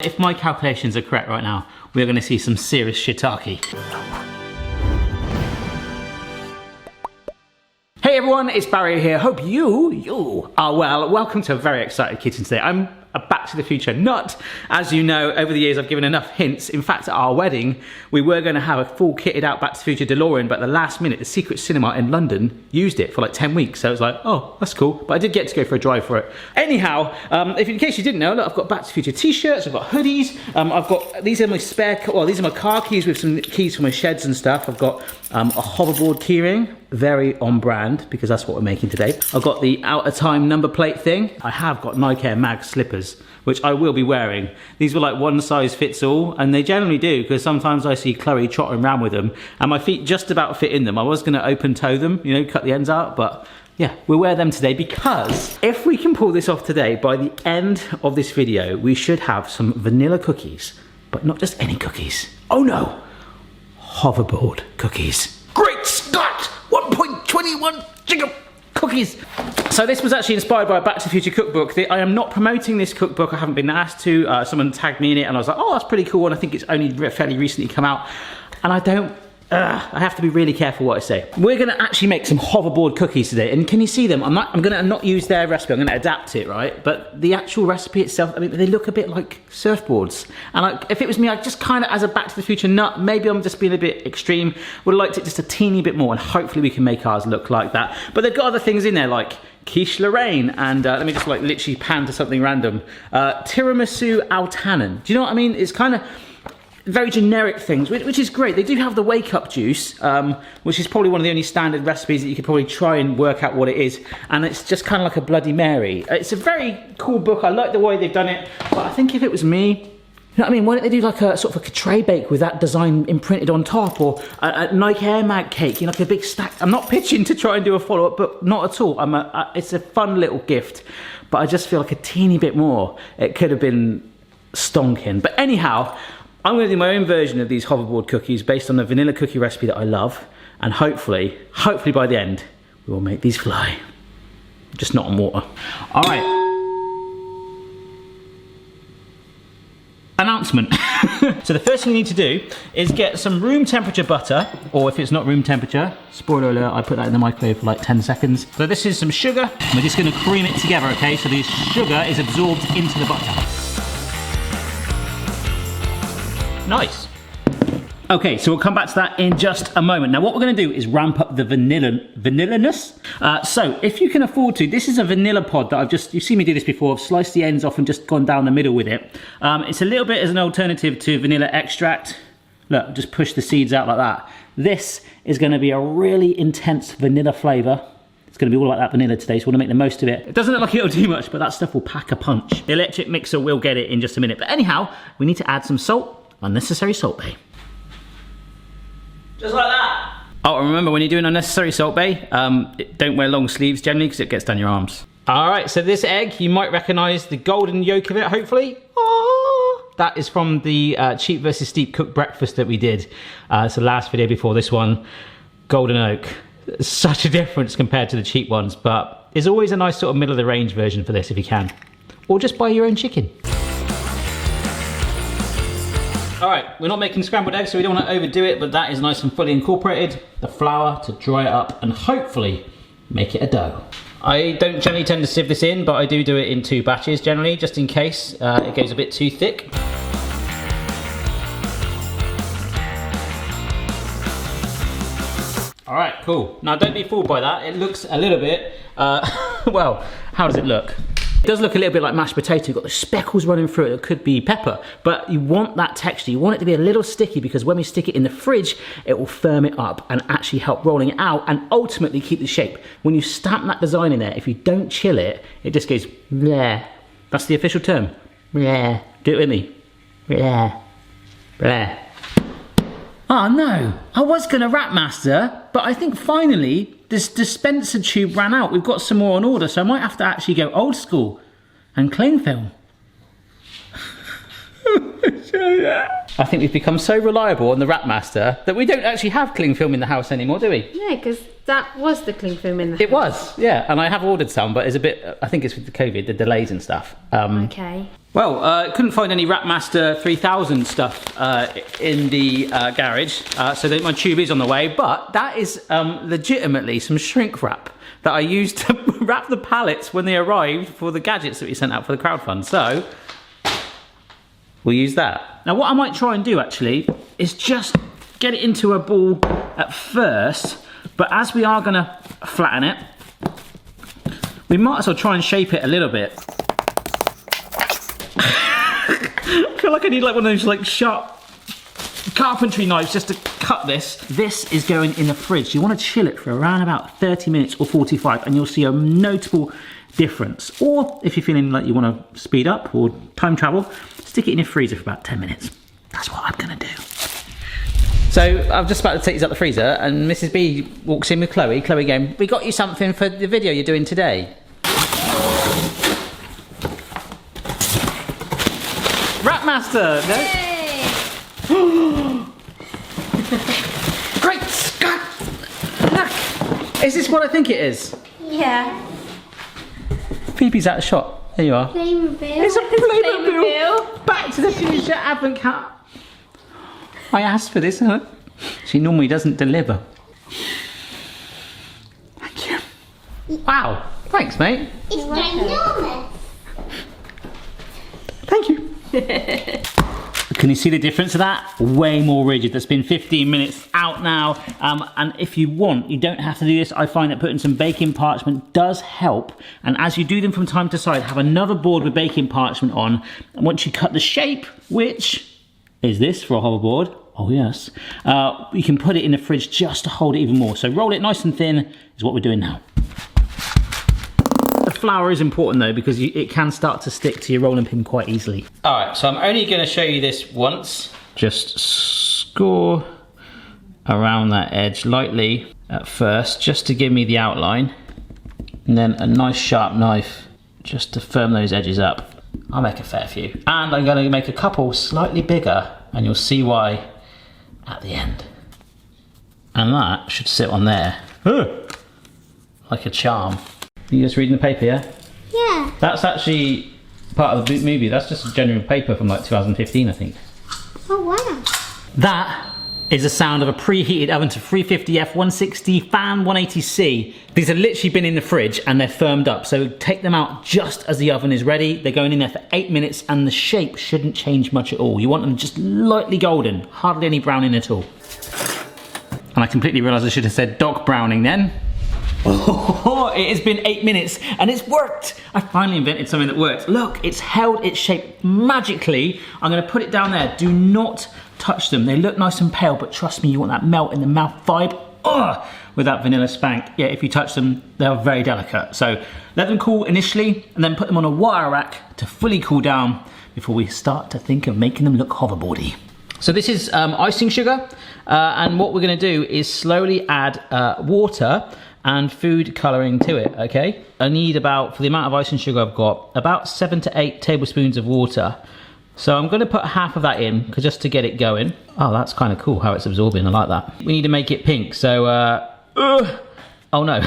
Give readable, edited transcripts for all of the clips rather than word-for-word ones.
If my calculations are correct right now, we're going to see some serious shiitake. Hey everyone, it's Barry here. Hope you are well. Welcome to a very excited kitchen today. I'm a Back to the Future nut. As you know, over the years I've given enough hints. In fact, at our wedding, we were going to have a full kitted out Back to the Future DeLorean, but at the last minute, the Secret Cinema in London used it for like 10 weeks. So I was like, oh, that's cool. But I did get to go for a drive for it. Anyhow, if in case you didn't know, look, I've got Back to the Future t-shirts, I've got hoodies, I've got, these are my these are my car keys with some keys for my sheds and stuff. I've got a hoverboard keyring, very on brand because that's what we're making today. I've got the out of time number plate thing. I have got Nike Air Mag slippers, which I will be wearing. These were like one size fits all, and they generally do because sometimes I see Chloe trotting around with them and my feet just about fit in them. I was gonna open toe them, you know, cut the ends out, but yeah, we'll wear them today because if we can pull this off today, by the end of this video, we should have some vanilla cookies, but not just any cookies. Oh no, hoverboard cookies. Great Scott! 1.21 giga cookies. So this was actually inspired by a Back to the Future cookbook. I am not promoting this cookbook. I haven't been asked to. Someone tagged me in it and I was like, oh, that's pretty cool. And I think it's only fairly recently come out. And I have to be really careful what I say. We're gonna actually make some hoverboard cookies today. And can you see them? I'm gonna not use their recipe, I'm gonna adapt it, right? But the actual recipe itself, I mean, they look a bit like surfboards. And if it was me, I just kind of, as a Back to the Future nut, maybe I'm just being a bit extreme, would have liked it just a teeny bit more, and hopefully we can make ours look like that. But they've got other things in there like quiche Lorraine, and let me just like literally pan to something random. Tiramisu au tannin. Do you know what I mean? It's kind of very generic things, which is great. They do have the wake up juice, which is probably one of the only standard recipes that you could probably try and work out what it is. And it's just kind of like a Bloody Mary. It's a very cool book. I like the way they've done it. But I think if it was me, you know what I mean? Why don't they do like a sort of a tray bake with that design imprinted on top, or a Nike Air Mag cake, you know, like a big stack. I'm not pitching to try and do a follow-up, but not at all. It's a fun little gift, but I just feel like a teeny bit more. It could have been stonking. But anyhow, I'm going to do my own version of these hoverboard cookies based on the vanilla cookie recipe that I love, and hopefully by the end, we will make these fly. Just not on water. All right. Announcement. So the first thing you need to do is get some room temperature butter, or if it's not room temperature, spoiler alert, I put that in the microwave for like 10 seconds. So this is some sugar. We're just going to cream it together, okay? So the sugar is absorbed into the butter. Nice. Okay, so we'll come back to that in just a moment. Now what we're gonna do is ramp up the vanilla-ness. So if you can afford to, this is a vanilla pod that you've seen me do this before. I've sliced the ends off and just gone down the middle with it. It's a little bit as an alternative to vanilla extract. Look, just push the seeds out like that. This is gonna be a really intense vanilla flavor. It's going to be all like that vanilla today, so we want to make the most of it. It doesn't look like it'll do much, but that stuff will pack a punch. The electric mixer will get it in just a minute. But anyhow, we need to add some salt. Unnecessary Salt Bay. Just like that. Oh, and remember when you're doing unnecessary Salt Bay, don't wear long sleeves generally because it gets down your arms. All right, so this egg, you might recognize the golden yolk of it, hopefully. Oh, that is from the cheap versus steep cooked breakfast that we did. It's the last video before this one. Golden oak. Such a difference compared to the cheap ones, but there's always a nice sort of middle of the range version for this if you can. Or just buy your own chicken. All right, we're not making scrambled eggs, so we don't want to overdo it, but that is nice and fully incorporated. The flour to dry it up and hopefully make it a dough. I don't generally tend to sieve this in, but I do it in 2 batches generally, just in case it goes a bit too thick. All right, cool. Now don't be fooled by that. It looks a little bit, well, how does it look? It does look a little bit like mashed potato. You've got the speckles running through it. It could be pepper, but you want that texture. You want it to be a little sticky because when we stick it in the fridge, it will firm it up and actually help rolling it out and ultimately keep the shape. When you stamp that design in there, if you don't chill it, it just goes bleh. That's the official term. Bleh. Do it with me. Bleh. Bleh. Oh no, I was gonna wrap master, but I think finally this dispenser tube ran out. We've got some more on order, so I might have to actually go old school and cling film. I think we've become so reliable on the Wrap Master that we don't actually have cling film in the house anymore, do we? Yeah, because that was the cling film in the house. It was, yeah. And I have ordered some, but it's a bit, I think it's with the COVID, the delays and stuff. Okay. Well, couldn't find any Wrap Master 3000 stuff in the garage, so my tube is on the way, but that is legitimately some shrink wrap that I used to wrap the pallets when they arrived for the gadgets that we sent out for the crowdfund. So we'll use that. Now what I might try and do actually is just get it into a ball at first, but as we are gonna flatten it, we might as well try and shape it a little bit. I feel like I need like one of those like sharp carpentry knives just to cut this. This is going in the fridge. You want to chill it for around about 30 minutes or 45 and you'll see a notable difference. Or if you're feeling like you want to speed up or time travel, stick it in your freezer for about 10 minutes. That's what I'm gonna do. So I'm just about to take these out the freezer and Mrs. B walks in with Chloe. Chloe going, we got you something for the video you're doing today. Wrap Master! No? Great Scott! Look! Is this what I think it is? Yeah. Phoebe's out of shot. There you are. Playmobil. It's a Playmobil! Back to the Future Advent Calendar. I asked for this, huh? She normally doesn't deliver. Thank you. Wow. Thanks, mate. It's ginormous. Thank you. Can you see the difference of that? Way more rigid. That's been 15 minutes out now. And if you want, you don't have to do this. I find that putting some baking parchment does help. And as you do them from time to time, have another board with baking parchment on. And once you cut the shape, which is this for a hoverboard, oh yes, you can put it in the fridge just to hold it even more. So roll it nice and thin is what we're doing now. The flour is important though because it can start to stick to your rolling pin quite easily. All right, so I'm only going to show you this once. Just score around that edge lightly at first, just to give me the outline. And then a nice sharp knife just to firm those edges up. I'll make a fair few. And I'm going to make a couple slightly bigger and you'll see why at the end. And that should sit on there. Like a charm. You just reading the paper, yeah? Yeah. That's actually part of the movie. That's just a general paper from like 2015, I think. Oh, wow. That is the sound of a preheated oven to 350F 160 fan 180C. These have literally been in the fridge and they're firmed up. So take them out just as the oven is ready. They're going in there for 8 minutes and the shape shouldn't change much at all. You want them just lightly golden, hardly any browning at all. And I completely realised I should have said dog browning then. Oh, it has been 8 minutes and it's worked. I finally invented something that works. Look, it's held its shape magically. I'm going to put it down there. Do not touch them. They look nice and pale, but trust me, you want that melt in the mouth vibe. With that vanilla spank. Yeah, if you touch them, they're very delicate. So let them cool initially and then put them on a wire rack to fully cool down before we start to think of making them look hoverboardy. So this is icing sugar and what we're going to do is slowly add water and food colouring to it, okay? I need about, for the amount of icing sugar I've got, about 7 to 8 tablespoons of water. So I'm going to put half of that in, just to get it going. Oh, that's kind of cool how it's absorbing, I like that. We need to make it pink, so, oh no.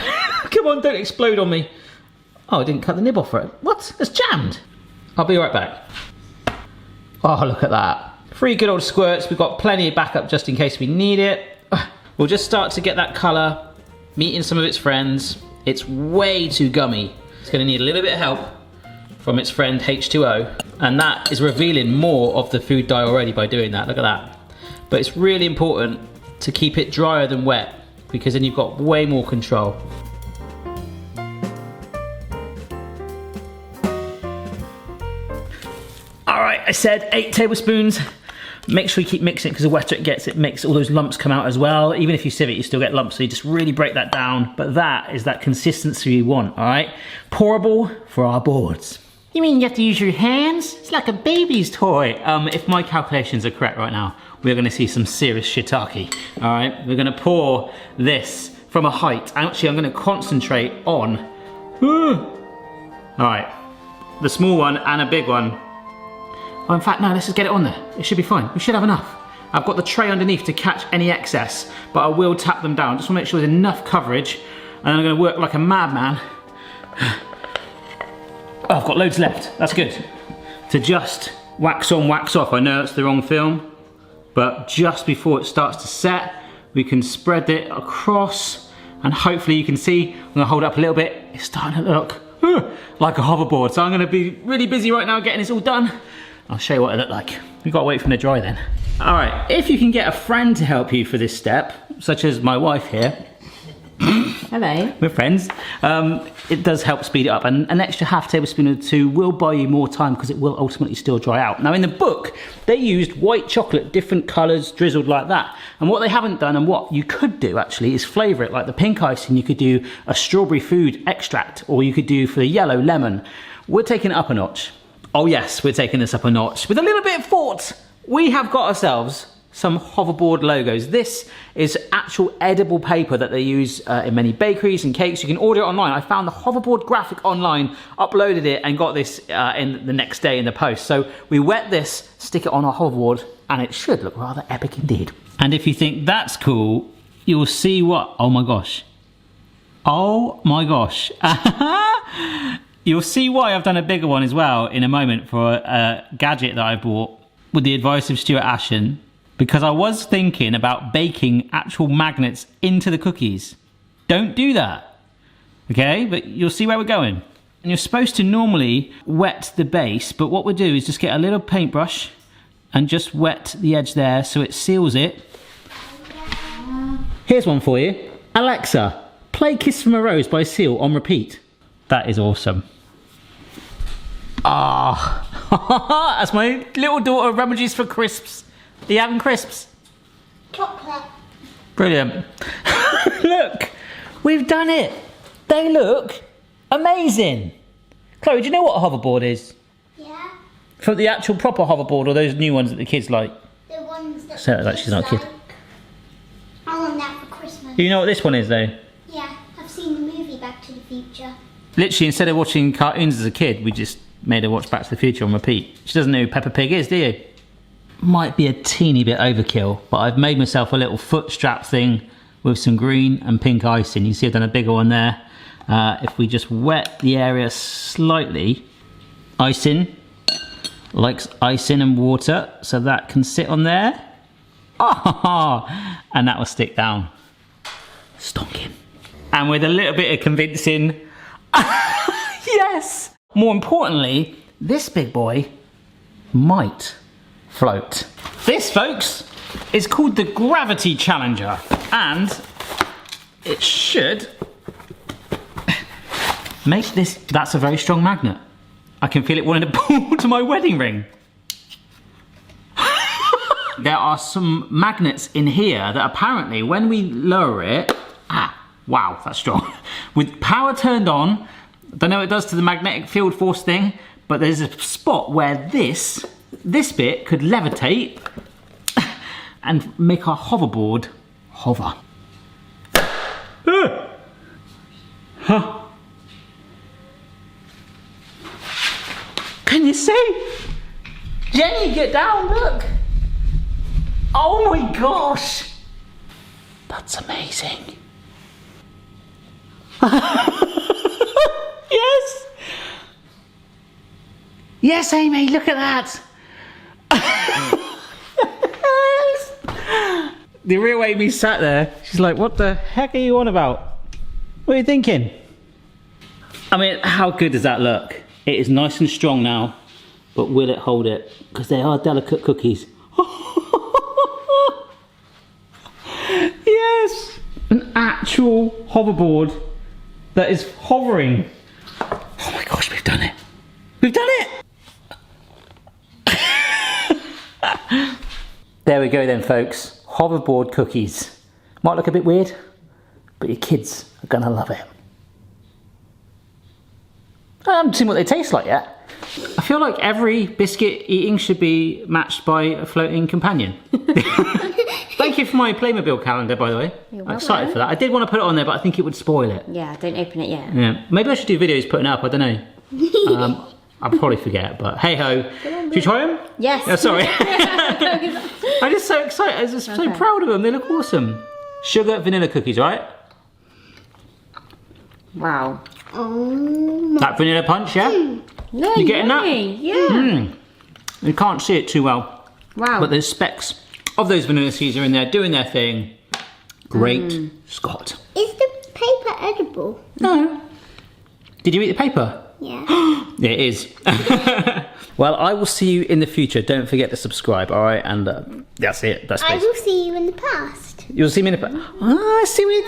Come on, don't explode on me. Oh, I didn't cut the nib off for it. What? It's jammed. I'll be right back. Oh, look at that. 3 good old squirts. We've got plenty of backup just in case we need it. We'll just start to get that colour meeting some of its friends. It's way too gummy. It's going to need a little bit of help from its friend H2O. And that is revealing more of the food dye already by doing that. Look at that. But it's really important to keep it drier than wet because then you've got way more control. All right, I said 8 tablespoons. Make sure you keep mixing it because the wetter it gets, it makes all those lumps come out as well. Even if you sieve it, you still get lumps, so you just really break that down. But that is that consistency you want, all right? Pourable for our boards. You mean you have to use your hands? It's like a baby's toy. If my calculations are correct right now, we're gonna see some serious shiitake, all right? We're gonna pour this from a height. Actually, I'm gonna concentrate on, all right, the small one and a big one. Oh, in fact, no, let's just get it on there. It should be fine. We should have enough. I've got the tray underneath to catch any excess, but I will tap them down. Just want to make sure there's enough coverage, and I'm going to work like a madman. Oh, I've got loads left. That's good. To just wax on, wax off. I know that's the wrong film, but just before it starts to set, we can spread it across, and hopefully you can see, I'm gonna hold it up a little bit, it's starting to look like a hoverboard. So I'm gonna be really busy right now getting this all done. I'll show you what it looked like. We've got to wait for them to dry then. All right, if you can get a friend to help you for this step, such as my wife here, Hello. we're friends, it does help speed it up, and an extra half tablespoon or two will buy you more time because it will ultimately still dry out. Now in the book, they used white chocolate, different colours, drizzled like that. And what they haven't done, and what you could do actually, is flavour it. Like the pink icing, you could do a strawberry food extract, or you could do for the yellow lemon. We're taking it up a notch. Oh yes, we're taking this up a notch with a little bit of thought. We have got ourselves some hoverboard logos. This is actual edible paper that they use in many bakeries and cakes. You can order it online. I found the hoverboard graphic online, uploaded it, and got this in the next day in the post. So we wet this, stick it on our hoverboard, and it should look rather epic indeed. And if you think that's cool, you'll see what, oh my gosh. Oh my gosh. You'll see why I've done a bigger one as well in a moment for a gadget that I bought with the advice of Stuart Ashen, because I was thinking about baking actual magnets into the cookies. Don't do that, okay? But you'll see where we're going. And you're supposed to normally wet the base, but what we'll do is just get a little paintbrush and just wet the edge there so it seals it. Here's one for you. Alexa, play Kiss from a Rose by Seal on repeat. That is awesome. Ah, that's my little daughter rummages for crisps. Are you having crisps? Chocolate. Brilliant. Look, we've done it. They look amazing. Chloe, do you know what a hoverboard is? Yeah. For the actual proper hoverboard, or those new ones that the kids like? The ones that Say it like she's not a kid. I want that for Christmas. Do you know what this one is though? Yeah, I've seen the movie Back to the Future. Literally, instead of watching cartoons as a kid, we just made her watch Back to the Future on repeat. She doesn't know who Peppa Pig is, do you? Might be a teeny bit overkill, but I've made myself a little foot strap thing with some green and pink icing. You see I've done a bigger one there. If we just wet the area slightly, icing likes icing and water, so that can sit on there. Oh, and that will stick down. Stonking. And with a little bit of convincing, yes! More importantly, this big boy might float. This, folks, is called the Gravity Challenger, and it should make this, that's a very strong magnet. I can feel it wanting to pull to my wedding ring. There are some magnets in here that apparently when we lower it, wow, that's strong. With power turned on, don't know what it does to the magnetic field force thing, but there's a spot where this bit could levitate and make our hoverboard hover. Huh. Can you see? Jenny, get down, look. Oh my gosh. That's amazing. Yes. Yes, Amy, look at that. The real Amy sat there. She's like, what the heck are you on about? What are you thinking? I mean, how good does that look? It is nice and strong now, but will it hold it? Because they are delicate cookies. Yes, an actual hoverboard that is hovering. Oh my gosh, we've done it. We've done it. There we go then, folks. Hoverboard cookies. Might look a bit weird, but your kids are gonna love it. I haven't seen what they taste like yet. I feel like every biscuit eating should be matched by a floating companion. Thank you for my Playmobil calendar, by the way. You're I'm excited for that. I did want to put it on there, but I think it would spoil it. Yeah, don't open it yet. Yeah, maybe I should do videos putting it up, I don't know. I'll probably forget, but hey ho. Should you try them? Yes. Oh, sorry. I'm just so excited. I'm just so proud of them. They look awesome. Sugar vanilla cookies, right? Wow. Oh. That vanilla punch, yeah? No, You getting that? Yeah. You can't see it too well. Wow. But there's specks of those vanilla seeds are in there doing their thing. Great Scott. Is the paper edible? No. Did you eat the paper? Yeah. Yeah, it is. Well, I will see you in the future. Don't forget to subscribe, all right? And that's it. That's I basically. will see you in the past. You'll see me in the past. I see what you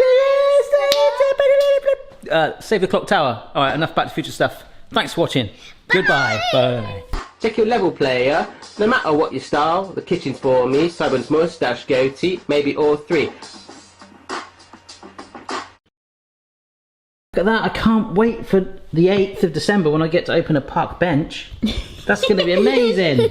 did. Save the clock tower. All right, enough Back to the Future stuff. Thanks for watching. Goodbye. Bye. Check your level, player. No matter what your style, the kitchen's for me. Simon's moustache, goatee, maybe all three. Look at that. I can't wait for the 8th of December when I get to open a park bench. That's going to be amazing.